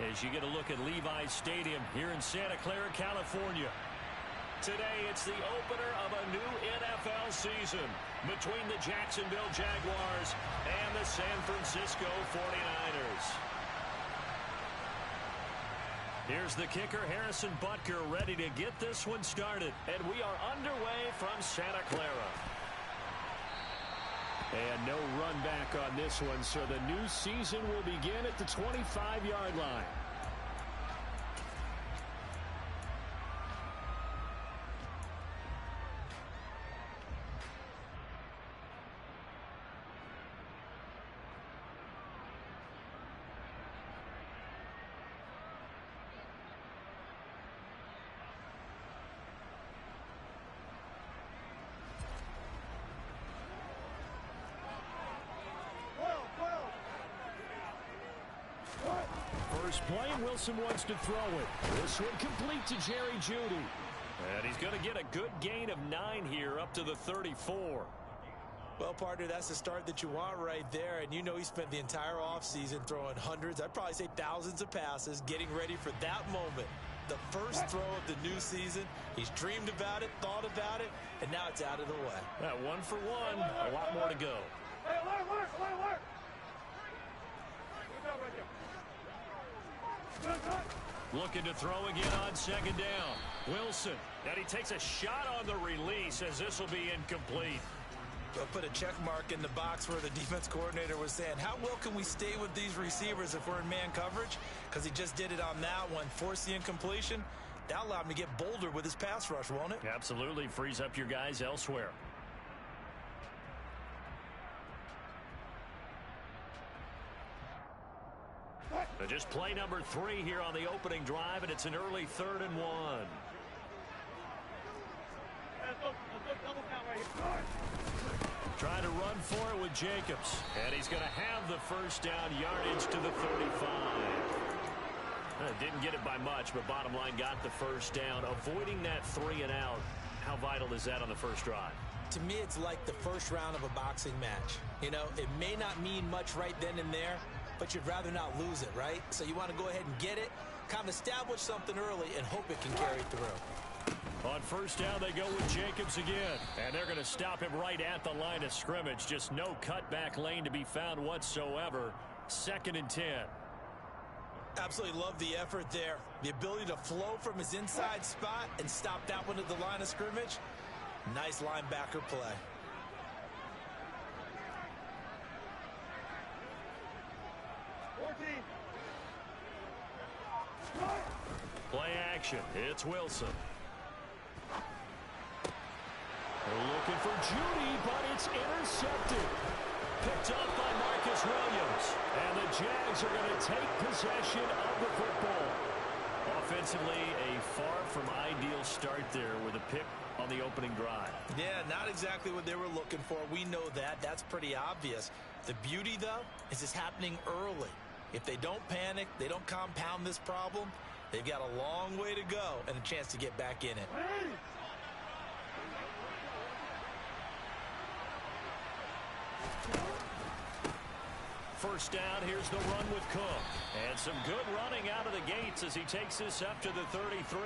as you get a look at Levi's Stadium here in Santa Clara, California. Today, it's the opener of a new NFL season between the Jacksonville Jaguars and the San Francisco 49ers. Here's the kicker, Harrison Butker, ready to get this one started. And we are underway from Santa Clara. And no run back on this one, so the new season will begin at the 25-yard line. First play, Wilson wants to throw it. This one complete to Jerry Jeudy. And he's going to get a good gain of 9 here up to the 34. Well, partner, that's the start that you want right there. And you know he spent the entire offseason throwing hundreds, I'd probably say thousands of passes, getting ready for that moment. The first throw of the new season. He's dreamed about it, thought about it, and now it's out of the way. That 1 for 1, a lot more to go. Hey, alert. Looking to throw again on second down. Wilson, and he takes a shot on the release as this will be incomplete. They'll put a check mark in the box where the defense coordinator was saying, how well can we stay with these receivers if we're in man coverage? Because he just did it on that one, forced the incompletion. That allowed him to get bolder with his pass rush, won't it? Absolutely, frees up your guys elsewhere. So just play number 3 here on the opening drive, and it's an early 3rd and 1. Trying to run for it with Jacobs. And he's going to have the first down, yardage to the 35. Didn't get it by much, but bottom line got the first down. Avoiding that 3 and out. How vital is that on the first drive? To me, it's like the first round of a boxing match. You know, it may not mean much right then and there, but you'd rather not lose it, right? So you want to go ahead and get it, kind of establish something early, and hope it can carry through. On first down, they go with Jacobs again. And they're going to stop him right at the line of scrimmage. Just no cutback lane to be found whatsoever. 2nd and 10. Absolutely love the effort there. The ability to flow from his inside spot and stop that one at the line of scrimmage. Nice linebacker play. Play action. It's Wilson. They're looking for Jeudy, but it's intercepted. Picked up by Marcus Williams. And the Jags are going to take possession of the football. Offensively, a far from ideal start there with a pick on the opening drive. Yeah, not exactly what they were looking for. We know that. That's pretty obvious. The beauty, though, is it's happening early. If they don't panic, they don't compound this problem, they've got a long way to go and a chance to get back in it. First down, here's the run with Cook. And some good running out of the gates as he takes this up to the 33.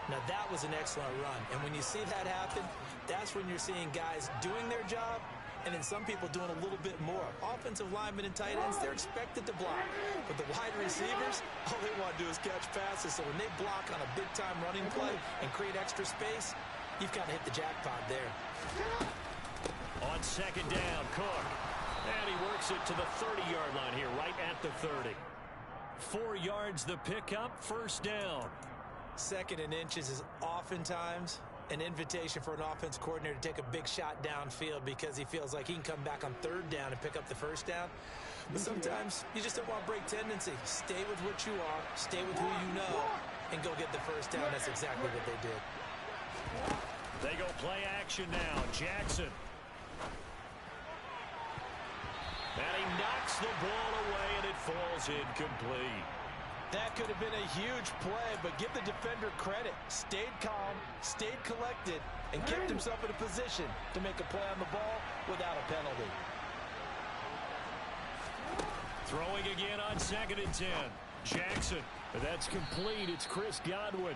Now, that was an excellent run. And when you see that happen, that's when you're seeing guys doing their job and then some people doing a little bit more. Offensive linemen and tight ends, they're expected to block. But the wide receivers, all they want to do is catch passes. So when they block on a big-time running play and create extra space, you've got to hit the jackpot there. On second down, Cook. And he works it to the 30-yard line here, right at the 30. 4 yards the pickup, first down. 2nd and inches is oftentimes an invitation for an offense coordinator to take a big shot downfield because he feels like he can come back on 3rd down and pick up the first down. But sometimes you just don't want break tendency. Stay with what you are, stay with who you know, and go get the first down. That's exactly what they did. They go play action now. Jackson. And he knocks the ball away, and it falls incomplete. That could have been a huge play, but give the defender credit. Stayed calm, stayed collected, and kept himself in a position to make a play on the ball without a penalty. Throwing again on 2nd and 10. Jackson. That's complete. It's Chris Godwin.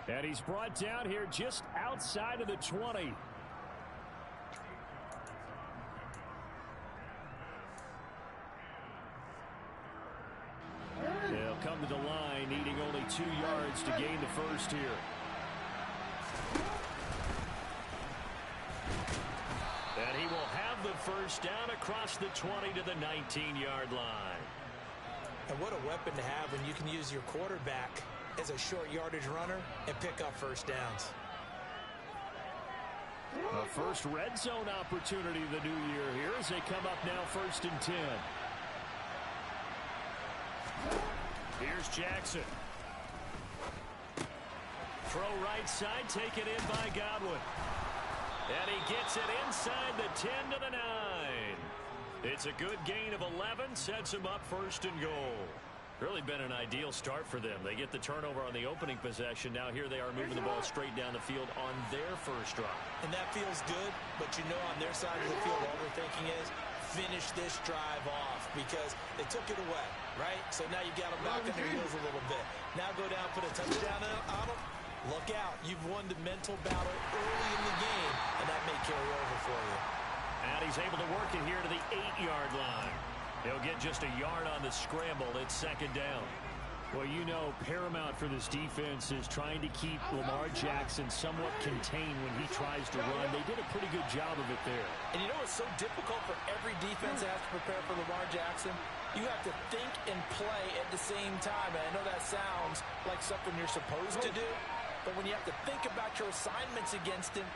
And he's brought down here just outside of the 20. They'll come to the line, needing only 2 yards to gain the first here. And he will have the first down across the 20 to the 19-yard line. And what a weapon to have when you can use your quarterback as a short yardage runner and pick up first downs. A first red zone opportunity of the new year here as they come up now 1st and 10. Here's Jackson. Throw right side, taken in by Godwin. And he gets it inside the 10 to the 9. It's a good gain of 11, sets him up 1st and goal. Really been an ideal start for them. They get the turnover on the opening possession. Now here they are moving the ball straight down the field on their first drive. And that feels good, but you know on their side of the field all they're thinking is finish this drive off because they took it away, right? So now you've got them back on their heels a little bit. Now go down, put a touchdown on them. Look out. You've won the mental battle early in the game, and that may carry over for you. And he's able to work it here to the 8-yard line. He'll get just a yard on the scramble. It's 2nd down. Well, you know, paramount for this defense is trying to keep Lamar Jackson somewhat contained when he tries to run. They did a pretty good job of it there. And you know it's so difficult for every defense that has to prepare for Lamar Jackson? You have to think and play at the same time. And I know that sounds like something you're supposed to do, but when you have to think about your assignments against him,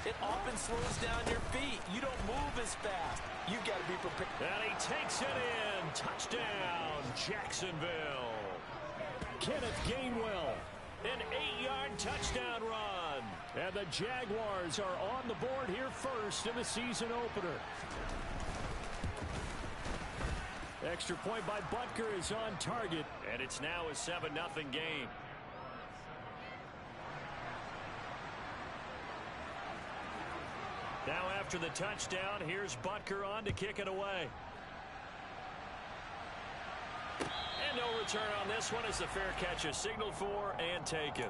it often slows down your feet. You don't move as fast. You've got to be prepared. And he takes it in. Touchdown, Jacksonville. Kenneth Gainwell, an 8-yard touchdown run. And the Jaguars are on the board here first in the season opener. Extra point by Butker is on target. And it's now a 7-0 game. Now after the touchdown, here's Butker on to kick it away. And no return on this one as the fair catch is signaled for and taken.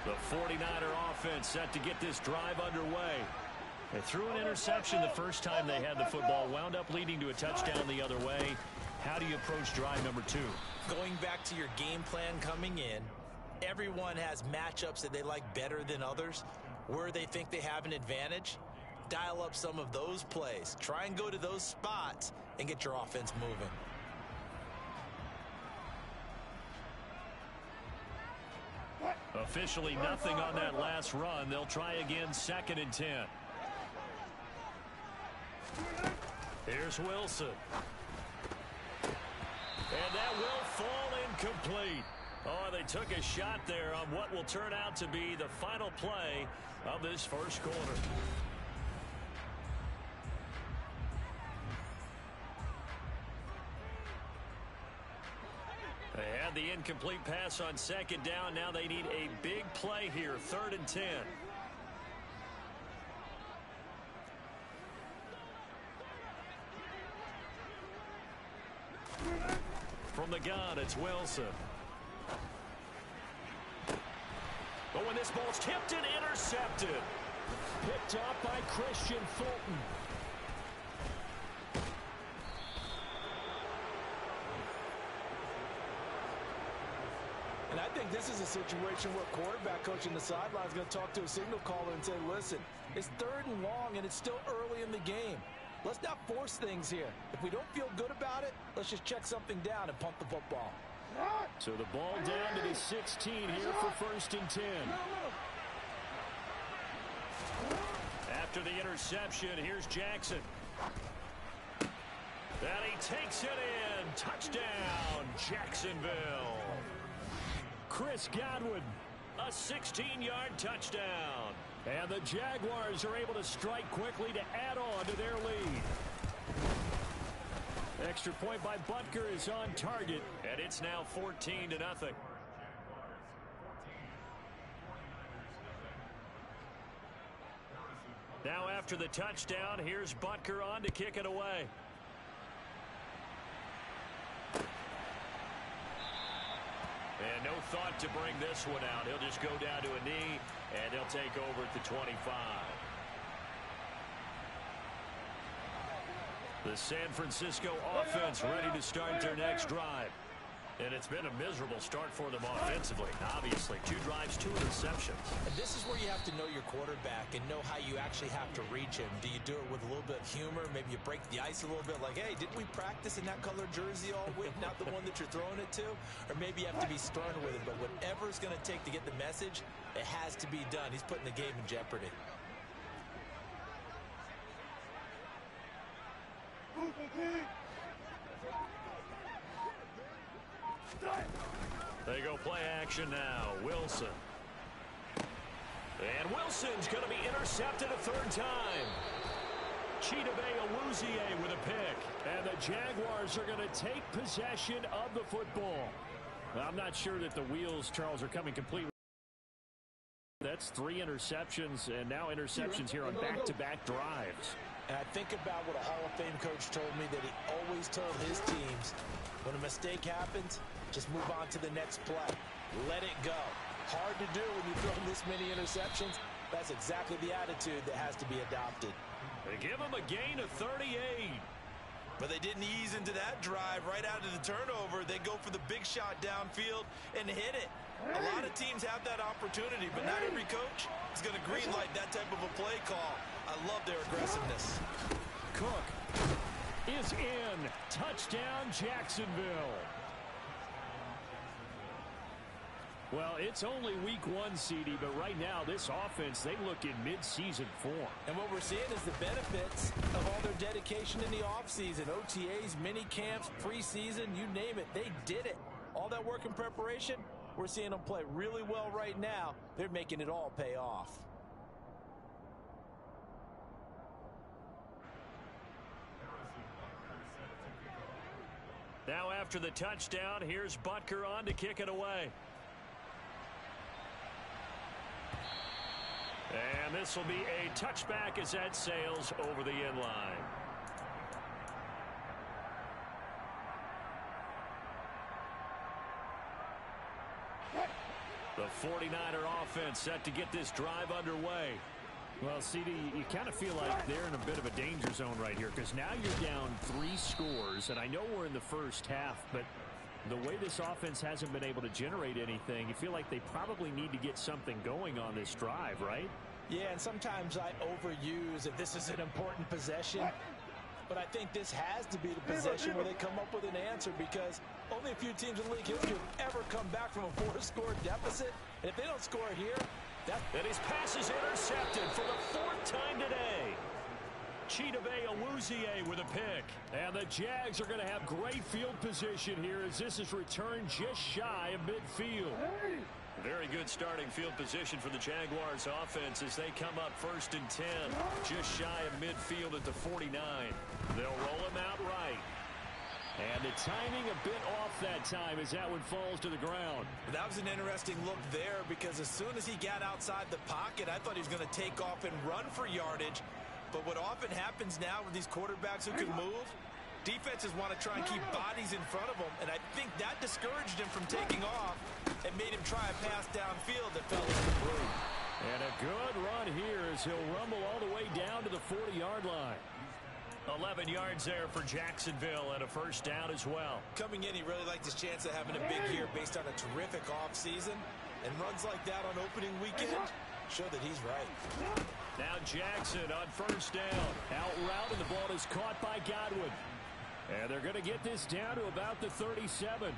The 49er offense set to get this drive underway. They threw an interception the first time they had the football, wound up leading to a touchdown the other way. How do you approach drive number 2? Going back to your game plan coming in, everyone has matchups that they like better than others. Where they think they have an advantage, dial up some of those plays. Try and go to those spots and get your offense moving. Officially nothing on that last run. They'll try again 2nd and 10. Here's Wilson. And that will fall incomplete. Oh, they took a shot there on what will turn out to be the final play of this first quarter. They had the incomplete pass on 2nd down. Now they need a big play here, 3rd and 10. From the gun, it's Wilson. But when this ball's tipped and intercepted. Picked up by Christian Fulton. And I think this is a situation where quarterback coach in the sideline is going to talk to a signal caller and say, listen, it's 3rd and long and it's still early in the game. Let's not force things here. If we don't feel good about it, let's just check something down and pump the football. So the ball down to the 16 here for 1st and 10. After the interception, here's Jackson. And he takes it in. Touchdown, Jacksonville. Chris Godwin, a 16-yard touchdown. And the Jaguars are able to strike quickly to add on to their lead. Extra point by Butker is on target, and it's now 14-0. Now after the touchdown, here's Butker on to kick it away. And no thought to bring this one out. He'll just go down to a knee, and he'll take over at the 25. The San Francisco offense ready to start their next drive. And it's been a miserable start for them offensively. Obviously, 2 drives, 2 interceptions. And this is where you have to know your quarterback and know how you actually have to reach him. Do you do it with a little bit of humor? Maybe you break the ice a little bit like, hey, didn't we practice in that color jersey all week? Not the one that you're throwing it to? Or maybe you have to be stern with it. But whatever it's going to take to get the message, it has to be done. He's putting the game in jeopardy. They go play action now. Wilson. And Wilson's going to be intercepted a 3rd time. Chidobe Awuzie with a pick. And the Jaguars are going to take possession of the football. I'm not sure that the wheels, Charles, are coming complete. That's 3 interceptions, and now interceptions here on back-to-back drives. And I think about what a Hall of Fame coach told me, that he always told his teams, when a mistake happens, just move on to the next play. Let it go. Hard to do when you throw this many interceptions. That's exactly the attitude that has to be adopted. They give him a gain of 38. But they didn't ease into that drive right out of the turnover. They go for the big shot downfield and hit it. A lot of teams have that opportunity, but not every coach is going to greenlight that type of a play call. I love their aggressiveness. Cook is in. Touchdown, Jacksonville. Well, it's only week 1, CD, but right now this offense, they look in mid-season form. And what we're seeing is the benefits of all their dedication in the offseason. OTAs, mini camps, preseason, you name it, they did it. All that work in preparation, we're seeing them play really well right now. They're making it all pay off. Now after the touchdown, here's Butker on to kick it away. And this will be a touchback as that sails over the end line. The 49er offense set to get this drive underway. Well, CD, you kind of feel like they're in a bit of a danger zone right here, because now you're down 3 scores, and I know we're in the first half, but the way this offense hasn't been able to generate anything, you feel like they probably need to get something going on this drive, right? Yeah, and sometimes I overuse if this is an important possession, but I think this has to be the possession where they come up with an answer, because only a few teams in league history have ever come back from a 4-score deficit, and if they don't score here, and his pass is intercepted for the 4th time today. Chidobe Awuzie with a pick. And the Jags are going to have great field position here as this is returned just shy of midfield. Very good starting field position for the Jaguars offense as they come up 1st and 10. Just shy of midfield at the 49. They'll roll him out right. And the timing a bit off that time as that one falls to the ground. That was an interesting look there, because as soon as he got outside the pocket, I thought he was going to take off and run for yardage. But what often happens now with these quarterbacks who can move, defenses want to try and keep bodies in front of them. And I think that discouraged him from taking off and made him try a pass downfield that fell incomplete. And a good run here as he'll rumble all the way down to the 40-yard line. 11 yards there for Jacksonville and a 1st down as well. Coming in, he really liked his chance of having a big year based on a terrific offseason. And runs like that on opening weekend show that he's right. Now Jackson on 1st down. Out route, and the ball is caught by Godwin. And they're going to get this down to about the 37.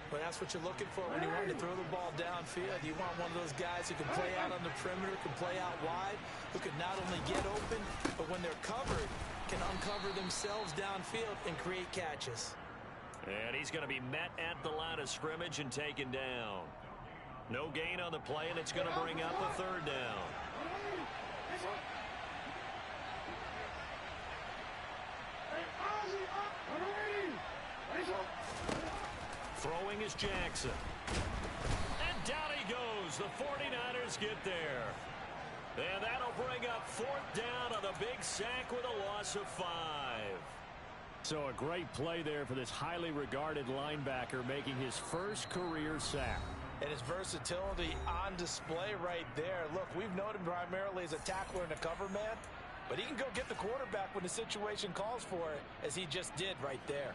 Well, that's what you're looking for when you want to throw the ball downfield. You want one of those guys who can play out on the perimeter, can play out wide, who can not only get open, but when they're covered, can uncover themselves downfield and create catches. And he's going to be met at the line of scrimmage and taken down. No gain on the play, and it's going to bring up a 3rd down. Throwing is Jackson. And down he goes. The 49ers get there. And that'll bring up 4th down on the big sack with a loss of 5. So a great play there for this highly regarded linebacker making his first career sack. And his versatility on display right there. Look, we've known him primarily as a tackler and a cover man, but he can go get the quarterback when the situation calls for it, as he just did right there.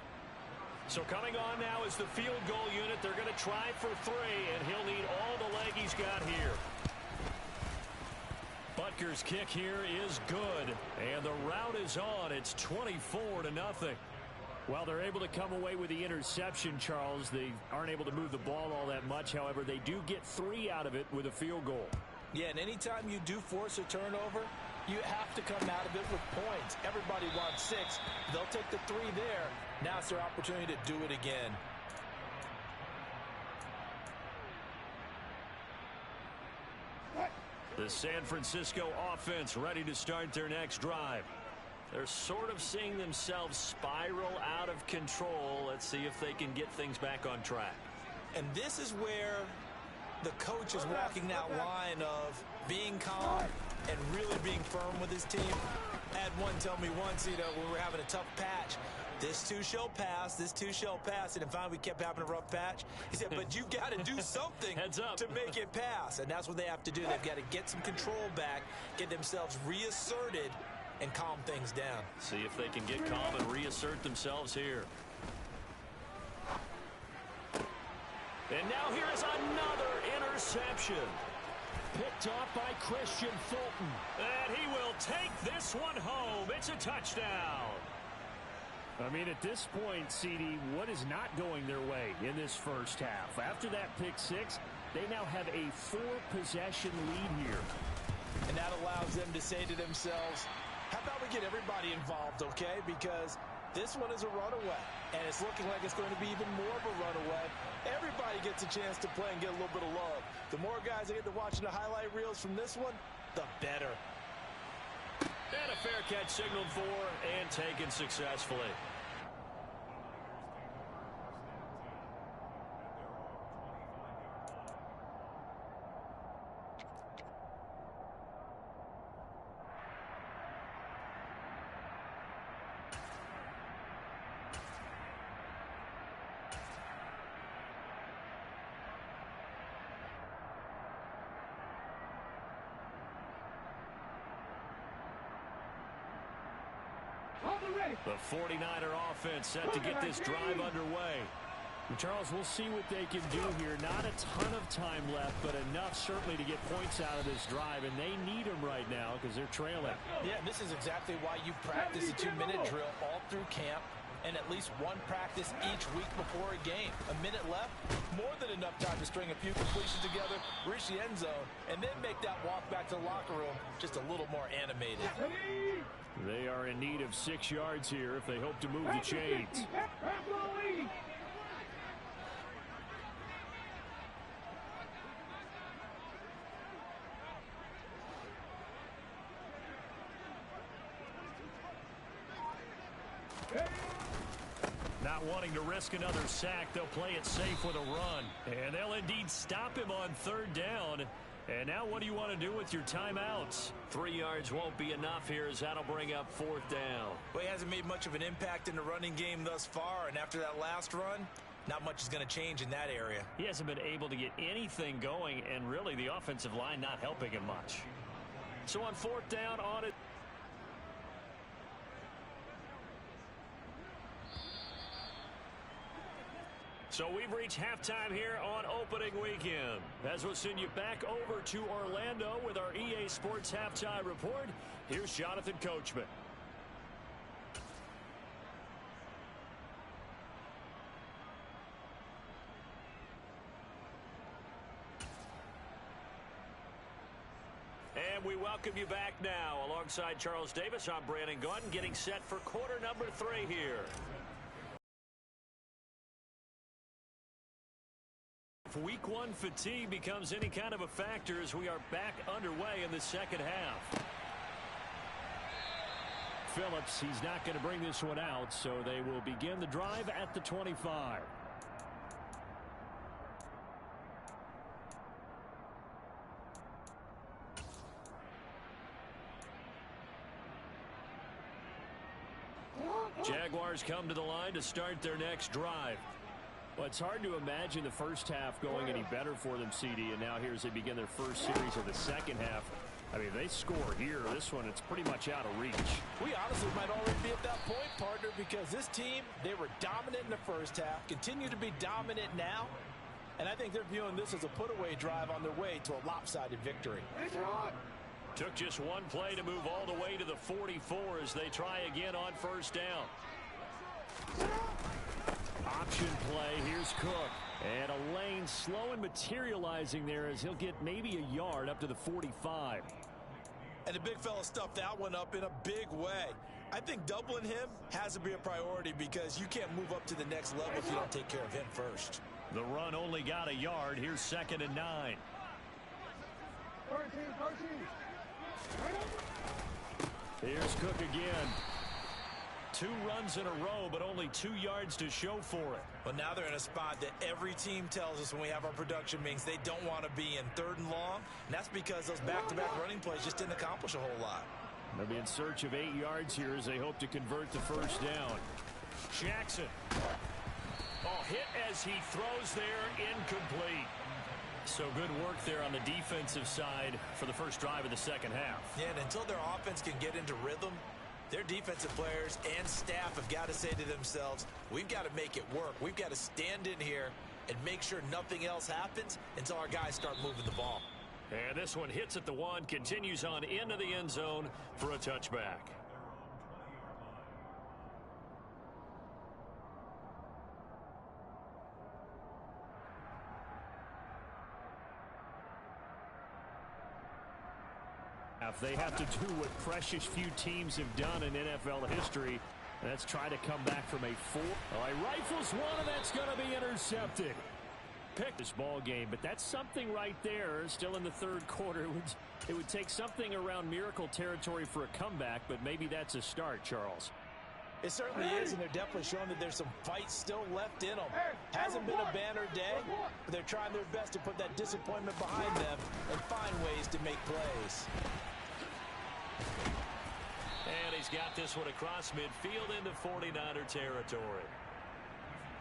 So coming on now is the field goal unit. They're going to try for 3, and he'll need all the leg he's got here. Butker's kick here is good, and the route is on. It's 24-0. Well, they're able to come away with the interception, Charles. They aren't able to move the ball all that much. However, they do get 3 out of it with a field goal. Yeah, and anytime you do force a turnover, you have to come out of it with points. Everybody wants 6. They'll take the 3 there. Now it's their opportunity to do it again. The San Francisco offense ready to start their next drive. They're sort of seeing themselves spiral out of control. Let's see if they can get things back on track. And this is where the coach is walking that line of being calm and really being firm with his team. I had one tell me once, when we were having a tough patch, this too shall pass, this too shall pass. And finally we kept having a rough patch. He said, but you got to do something to make it pass. And that's what they have to do. They've got to get some control back, get themselves reasserted, and calm things down. See if they can get calm and reassert themselves here. And now here is another interception. Picked off by Christian Fulton. And he will take this one home. It's a touchdown. I mean, at this point, CD, what is not going their way in this first half? After that pick 6, they now have a 4-possession lead here. And that allows them to say to themselves, how about we get everybody involved, okay? Because this one is a runaway, and it's looking like it's going to be even more of a runaway. Everybody gets a chance to play and get a little bit of love. The more guys that get to watching the highlight reels from this one, the better. And a fair catch signaled for and taken successfully. The 49er offense set to get this drive underway. Charles, we'll see what they can do here. Not a ton of time left, but enough certainly to get points out of this drive, and they need them right now because they're trailing. Yeah, this is exactly why you practice a 2-minute drill all through camp and at least one practice each week before a game. A minute left, more than enough time to string a few completions together, reach the end zone, and then make that walk back to the locker room just a little more animated. They are in need of 6 yards here if they hope to move the chains. Not wanting to risk another sack, they'll play it safe with a run. And they'll indeed stop him on 3rd down. And now what do you want to do with your timeouts? 3 yards won't be enough here as that'll bring up 4th down. Well, he hasn't made much of an impact in the running game thus far. And after that last run, not much is going to change in that area. He hasn't been able to get anything going. And really the offensive line not helping him much. So on 4th down on it. So we've reached halftime here on opening weekend. As we'll send you back over to Orlando with our EA Sports Halftime Report, here's Jonathan Coachman. And we welcome you back now. Alongside Charles Davis, I'm Brandon Gunn, getting set for quarter number 3 here. If Week 1 fatigue becomes any kind of a factor as we are back underway in the second half. Phillips, he's not going to bring this one out, so they will begin the drive at the 25. Jaguars come to the line to start their next drive. Well, it's hard to imagine the first half going any better for them, CD, and now here as they begin their first series of the second half. I mean, they score here. This one, it's pretty much out of reach. We honestly might already be at that point, partner, because this team, they were dominant in the first half, continue to be dominant now, and I think they're viewing this as a put-away drive on their way to a lopsided victory. Took just one play to move all the way to the 44 as they try again on first down. Option play. Here's Cook. And a lane slow and materializing there as he'll get maybe a yard up to the 45. And the big fella stuffed that one up in a big way. I think doubling him has to be a priority because you can't move up to the next level if you don't take care of him first. The run only got a yard. Here's 2nd and 9. Here's Cook again. 2 runs in a row, but only 2 yards to show for it. Well, now they're in a spot that every team tells us when we have our production meetings they don't want to be in 3rd and long. And that's because those back-to-back running plays just didn't accomplish a whole lot. They'll be in search of 8 yards here as they hope to convert the first down. Jackson. Oh, hit as he throws there, incomplete. So good work there on the defensive side for the first drive of the second half. Yeah, and until their offense can get into rhythm, their defensive players and staff have got to say to themselves, we've got to make it work. We've got to stand in here and make sure nothing else happens until our guys start moving the ball. And this one hits at the 1, continues on into the end zone for a touchback. They have to do what precious few teams have done in NFL history. That's try to come back from a 4. All right, rifles one, and that's going to be intercepted. Pick this ball game, but that's something right there. Still in the 3rd quarter. It would take something around miracle territory for a comeback, but maybe that's a start, Charles. It certainly is, and they're definitely showing that there's some fight still left in them. Hasn't been a banner day, but they're trying their best to put that disappointment behind them and find ways to make plays. And he's got this one across midfield into 49er territory.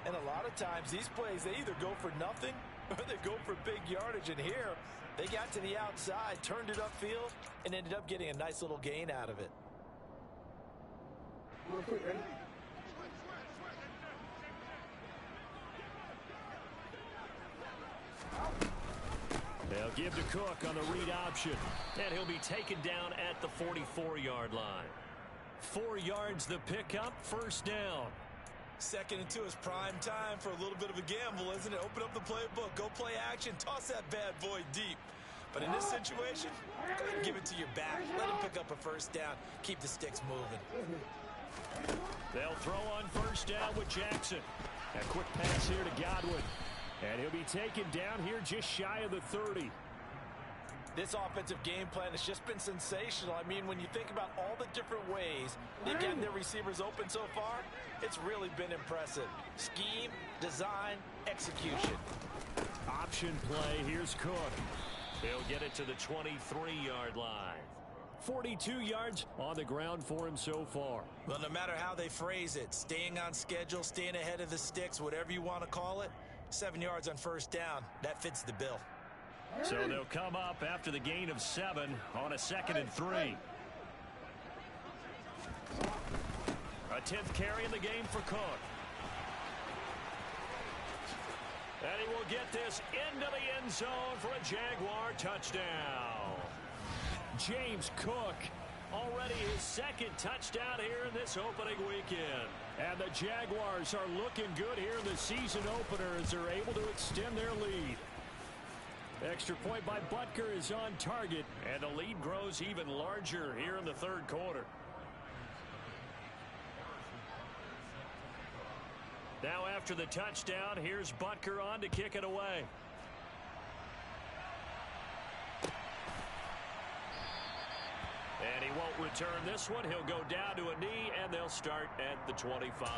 And a lot of times these plays, they either go for nothing or they go for big yardage. And here, they got to the outside, turned it upfield, and ended up getting a nice little gain out of it. They'll give to Cook on the read option. And he'll be taken down at the 44-yard line. 4 yards the pickup, first down. 2nd and 2 is prime time for a little bit of a gamble, isn't it? Open up the playbook, go play action, toss that bad boy deep. But in this situation, go ahead and give it to your back. Let him pick up a first down. Keep the sticks moving. They'll throw on first down with Jackson. A quick pass here to Godwin. And he'll be taken down here just shy of the 30. This offensive game plan has just been sensational. I mean, when you think about all the different ways they've gotten their receivers open so far, it's really been impressive. Scheme, design, execution. Option play. Here's Cook. He'll get it to the 23-yard line. 42 yards on the ground for him so far. Well, no matter how they phrase it, staying on schedule, staying ahead of the sticks, whatever you want to call it, 7 yards on first down, that fits the bill. So they'll come up after the gain of 7 on a 2nd and 3. A 10th carry in the game for Cook. And he will get this into the end zone for a Jaguar touchdown. James Cook, already his 2nd touchdown here in this opening weekend. And the Jaguars are looking good here in the season opener as they're able to extend their lead. Extra point by Butker is on target, and the lead grows even larger here in the 3rd quarter. Now after the touchdown, here's Butker on to kick it away. And he won't return this one. He'll go down to a knee, and they'll start at the 25.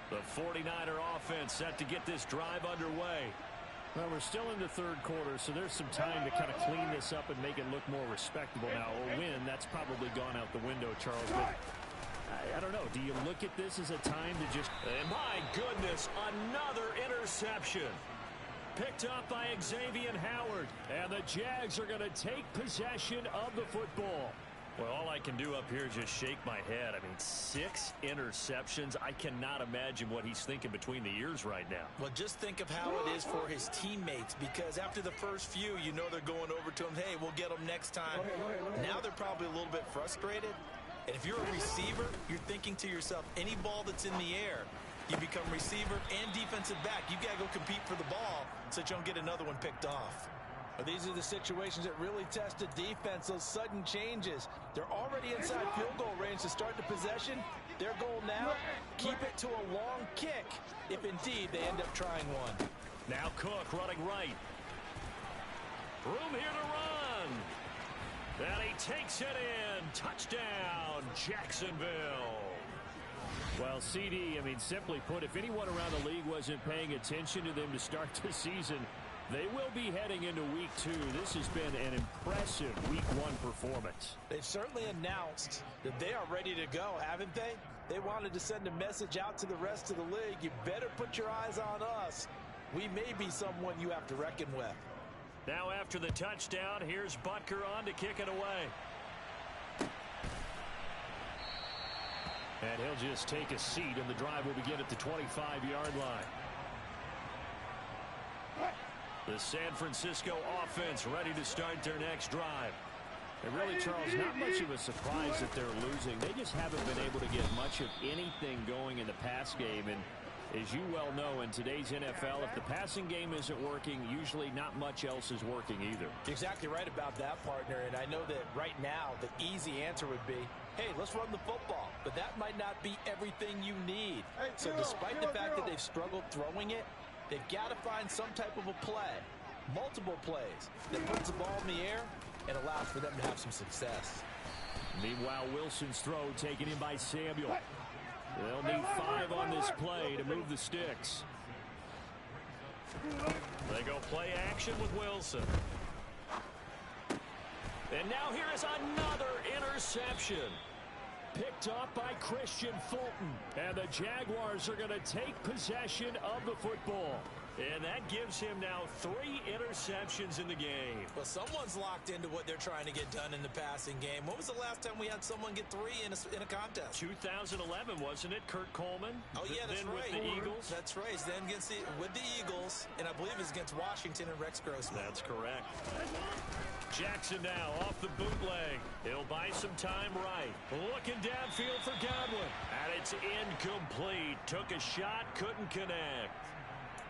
The 49er offense set to get this drive underway. Well, we're still in the third quarter, so there's some time to kind of clean this up and make it look more respectable. Now, a win, that's probably gone out the window, Charles. But I don't know. Do you look at this as a time to just... And my goodness, another interception. Picked up by Xavier Howard. And the Jags are going to take possession of the football. Well, all I can do up here is just shake my head. I mean, 6 interceptions. I cannot imagine what he's thinking between the ears right now. Well, just think of how it is for his teammates, because after the first few, you know they're going over to him, hey, we'll get them next time. Now they're probably a little bit frustrated. And if you're a receiver, you're thinking to yourself, any ball that's in the air, you become receiver and defensive back. You got to go compete for the ball so that you don't get another one picked off. These are the situations that really test the defense, those sudden changes. They're already inside field goal range to start the possession. Their goal now, keep it to a long kick, if indeed they end up trying one. Now Cook running right. Room here to run. And he takes it in. Touchdown, Jacksonville. Well, CD, I mean, simply put, if anyone around the league wasn't paying attention to them to start the season, they will be heading into week 2. This has been an impressive week 1 performance. They've certainly announced that they are ready to go, haven't they? They wanted to send a message out to the rest of the league. You better put your eyes on us. We may be someone you have to reckon with. Now after the touchdown, here's Butker on to kick it away. And he'll just take a seat, and the drive will begin at the 25-yard line. The San Francisco offense ready to start their next drive. And really, Charles, not much of a surprise that they're losing. They just haven't been able to get much of anything going in the pass game. And as you well know, in today's NFL, if the passing game isn't working, usually not much else is working either. You're exactly right about that, partner. And I know that right now the easy answer would be, hey, let's run the football. But that might not be everything you need. So despite the fact that they've struggled throwing it, they've got to find some type of a play, multiple plays, that puts the ball in the air and allows for them to have some success. Meanwhile, Wilson's throw taken in by Samuel. They'll need 5 on this play to move the sticks. They go play action with Wilson. And now here is another interception. Picked up by Christian Fulton. And the Jaguars are going to take possession of the football. And that gives him now 3 interceptions in the game. Well, someone's locked into what they're trying to get done in the passing game. When was the last time we had someone get 3 in a contest? 2011, wasn't it? Kurt Coleman? Oh, yeah, that's then right. With the Eagles? That's right. Then with the Eagles, and I believe it's against Washington and Rex Grossman. That's correct. Jackson now off the bootleg. He'll buy some time right. Looking downfield for Godwin. And it's incomplete. Took a shot, couldn't connect.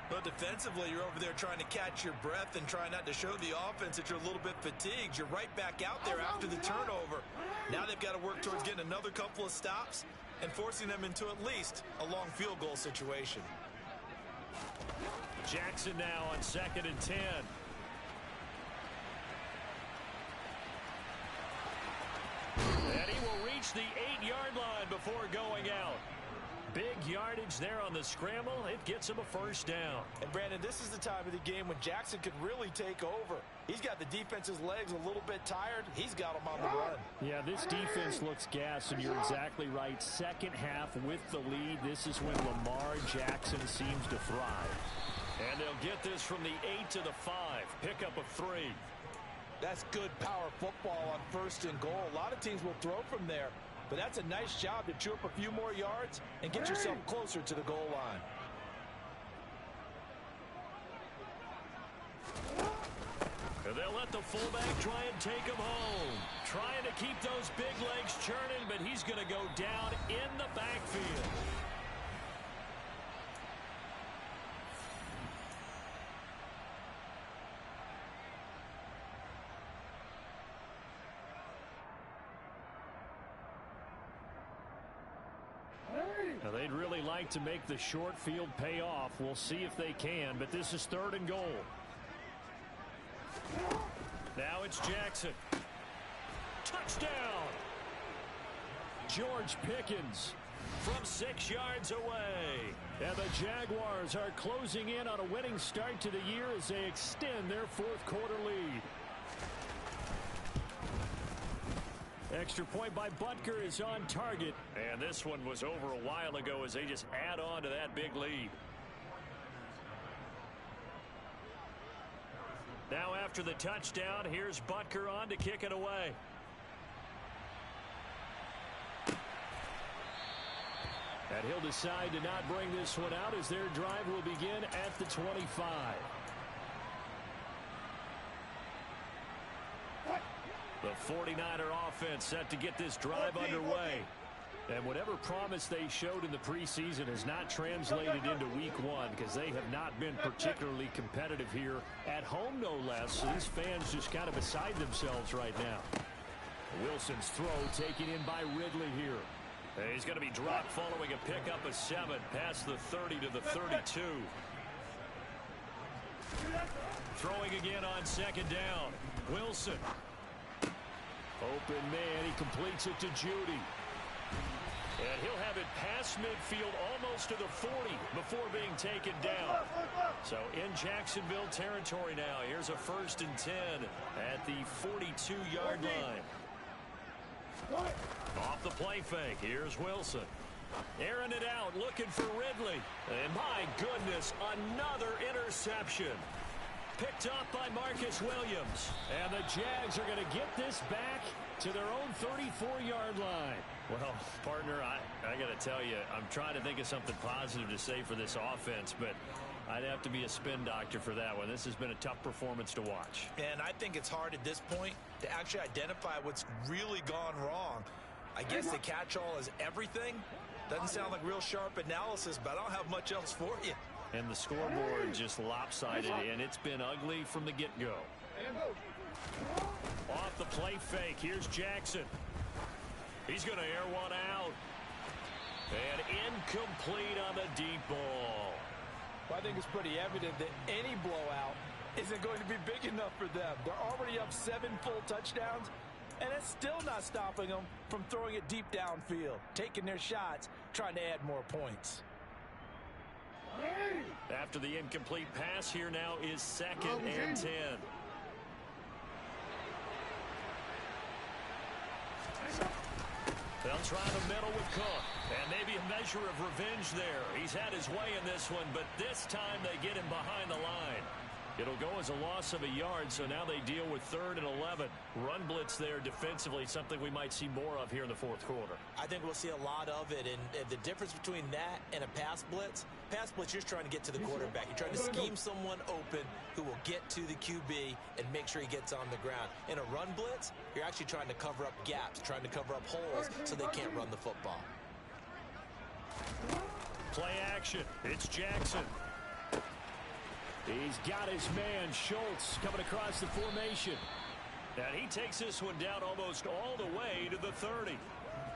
But defensively, you're over there trying to catch your breath and try not to show the offense that you're a little bit fatigued. You're right back out there after the turnover. Now they've got to work towards getting another couple of stops and forcing them into at least a long field goal situation. Jackson now on 2nd and 10. And he will reach the 8-yard line before going out. Big yardage there on the scramble. It gets him a first down. And, Brandon, this is the time of the game when Jackson could really take over. He's got the defense's legs a little bit tired. He's got them on the run. Yeah, this defense looks gassed, and you're exactly right. Second half with the lead. This is when Lamar Jackson seems to thrive. And they'll get this from the 8 to the 5. Pickup of 3. That's good power football on 1st and goal. A lot of teams will throw from there. But that's a nice job to chew up a few more yards and get yourself closer to the goal line. And they'll let the fullback try and take him home. Trying to keep those big legs churning, but he's going to go down in the backfield. Now, they'd really like to make the short field pay off. We'll see if they can, but this is 3rd and goal. Now it's Jackson. Touchdown! George Pickens from 6 yards away. And the Jaguars are closing in on a winning start to the year as they extend their fourth quarter lead. Extra point by Butker is on target. And this one was over a while ago as they just add on to that big lead. Now after the touchdown, here's Butker on to kick it away. And he'll decide to not bring this one out as their drive will begin at the 25. The 49er offense set to get this drive underway. And whatever promise they showed in the preseason has not translated into week one because they have not been particularly competitive here at home, no less. So these fans just kind of beside themselves right now. Wilson's throw taken in by Ridley here. He's going to be dropped following a pickup of 7 past the 30 to the 32. Throwing again on second down. Wilson. Open man, he completes it to Judy. And he'll have it past midfield almost to the 40 before being taken down. So in Jacksonville territory now. Here's a 1st and 10 at the 42-yard line. Off the play fake. Here's Wilson. Airing it out, looking for Ridley. And my goodness, another interception. Picked up by Marcus Williams. And the Jags are going to get this back to their own 34-yard line. Well, partner, I got to tell you, I'm trying to think of something positive to say for this offense, but I'd have to be a spin doctor for that one. This has been a tough performance to watch. And I think it's hard at this point to actually identify what's really gone wrong. I guess the catch-all is everything. Doesn't sound like real sharp analysis, but I don't have much else for you. And the scoreboard just lopsided, and it's been ugly from the get-go. Off the play fake, here's Jackson. He's going to air one out. And incomplete on the deep ball. Well, I think it's pretty evident that any blowout isn't going to be big enough for them. They're already up 7 full touchdowns, and it's still not stopping them from throwing it deep downfield, taking their shots, trying to add more points. After the incomplete pass, here now is 2nd and 10. They'll try the middle with Cook. And maybe a measure of revenge there. He's had his way in this one, but this time they get him behind the line. It'll go as a loss of a yard, so now they deal with 3rd and 11. Run blitz there defensively, something we might see more of here in the 4th quarter. I think we'll see a lot of it, and the difference between that and a pass blitz, you're trying to get to the quarterback. You're trying to scheme someone open who will get to the QB and make sure he gets on the ground. In a run blitz, you're actually trying to cover up gaps, trying to cover up holes so they can't run the football. Play action. It's Jackson. He's got his man, Schultz, coming across the formation. And he takes this one down almost all the way to the 30.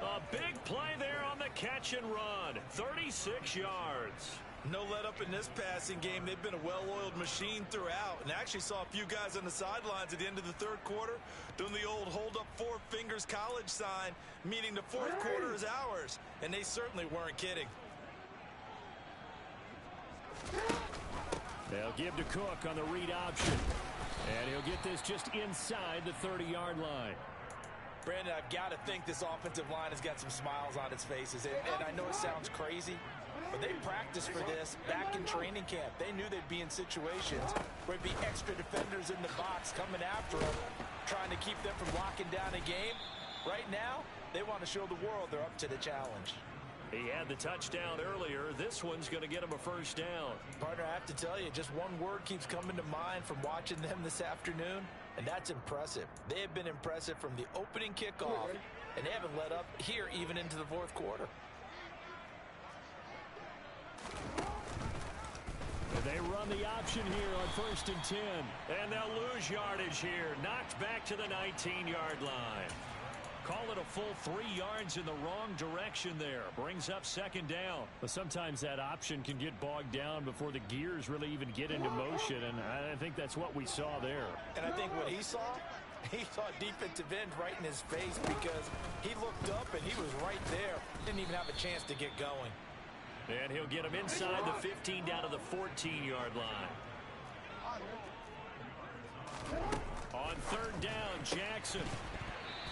A big play there on the catch and run. 36 yards. No let up in this passing game. They've been a well-oiled machine throughout. And actually saw a few guys on the sidelines at the end of the 3rd quarter doing the old hold up 4 fingers college sign, meaning the 4th quarter is ours. And they certainly weren't kidding. They'll give to Cook on the read option. And he'll get this just inside the 30-yard line. Brandon, I've got to think this offensive line has got some smiles on its faces. And I know it sounds crazy, but they practiced for this back in training camp. They knew they'd be in situations where there'd be extra defenders in the box coming after them, trying to keep them from locking down a game. Right now, they want to show the world they're up to the challenge. He had the touchdown earlier. This one's going to get him a 1st down. Partner, I have to tell you, just one word keeps coming to mind from watching them this afternoon, and that's impressive. They have been impressive from the opening kickoff, and they haven't let up here even into the 4th quarter. And they run the option here on 1st and 10. And they'll lose yardage here. Knocked back to the 19-yard line. Call it a full 3 yards in the wrong direction there. Brings up 2nd down. But sometimes that option can get bogged down before the gears really even get into motion, and I think that's what we saw there. And I think what he saw He saw a defensive end right in his face because he looked up and he was right there. Didn't even have a chance to get going. And he'll get him inside the 15 down to the 14-yard line. On third down, Jackson.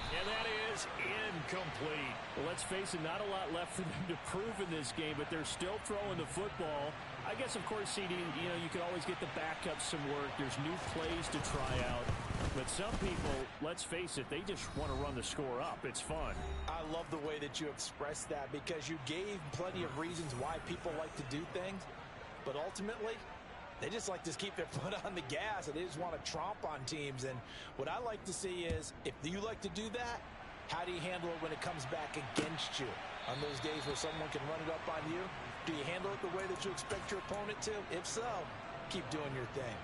And that is incomplete. Well, let's face it, not a lot left for them to prove in this game, but they're still throwing the football. I guess, of course, CD, you can always get the backup some work. There's new plays to try out. But some people, let's face it, they just want to run the score up. It's fun. I love the way that you expressed that because you gave plenty of reasons why people like to do things. But ultimately, they just like to keep their foot on the gas, and they just want to tromp on teams. And what I like to see is, if you like to do that, how do you handle it when it comes back against you? On those days where someone can run it up on you, do you handle it the way that you expect your opponent to? If so, keep doing your thing.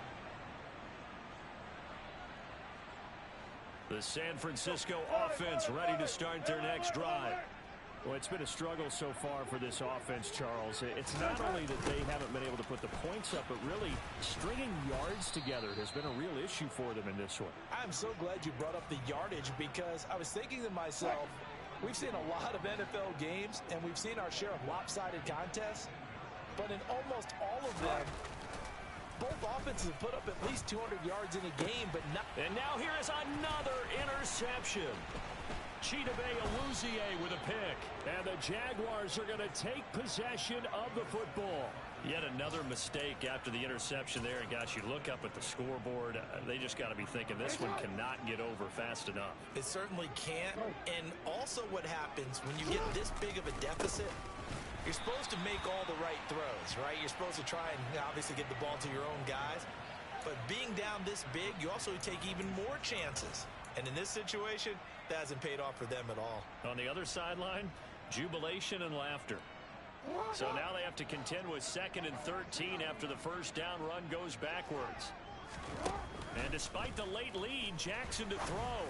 The San Francisco offense ready to start their next drive. Well, it's been a struggle so far for this offense, Charles. It's not only that they haven't been able to put the points up, but really stringing yards together has been a real issue for them in this one. I'm so glad you brought up the yardage because I was thinking to myself, we've seen a lot of NFL games, and we've seen our share of lopsided contests, but in almost all of them, both offenses have put up at least 200 yards in a game, but not. And now here is another interception. Chidobe Awuzie with a pick. And the Jaguars are going to take possession of the football. Yet another mistake after the interception there. And, gosh, you look up at the scoreboard. They just got to be thinking this one cannot get over fast enough. It certainly can't. And also what happens when you get this big of a deficit, you're supposed to make all the right throws, right? You're supposed to try and obviously get the ball to your own guys. But being down this big, you also take even more chances. And in this situation, that hasn't paid off for them at all. On the other sideline, jubilation and laughter. So now they have to contend with 2nd and 13 after the first down run goes backwards. And despite the late lead, Jackson to throw.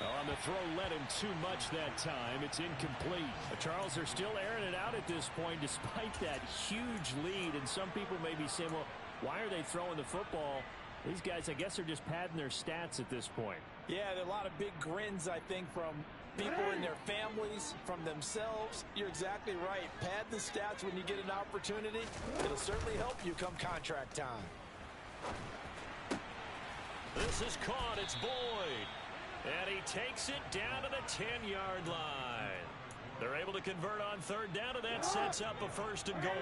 On the throw led him too much that time. It's incomplete. Charles, they're still airing it out at this point despite that huge lead. And some people may be saying, well, why are they throwing the football? These guys, I guess, are just padding their stats at this point. Yeah, there are a lot of big grins, I think, from people in their families, from themselves. You're exactly right. Pad the stats when you get an opportunity. It'll certainly help you come contract time. This is caught. It's Boyd. And he takes it down to the 10-yard line. They're able to convert on third down, and that sets up a 1st and goal.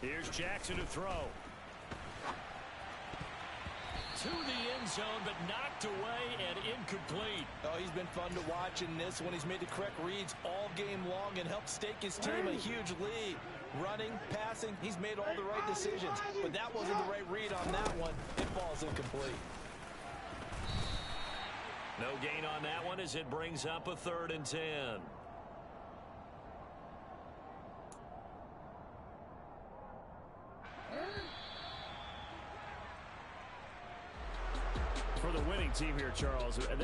Here's Jackson to throw. To the end zone, but knocked away and incomplete. Oh, he's been fun to watch in this one. He's made the correct reads all game long and helped stake his team a huge lead. Running, passing, he's made all the right decisions. But that wasn't the right read on that one. It falls incomplete. No gain on that one as it brings up a 3rd and 10. For the winning team here, Charles, that's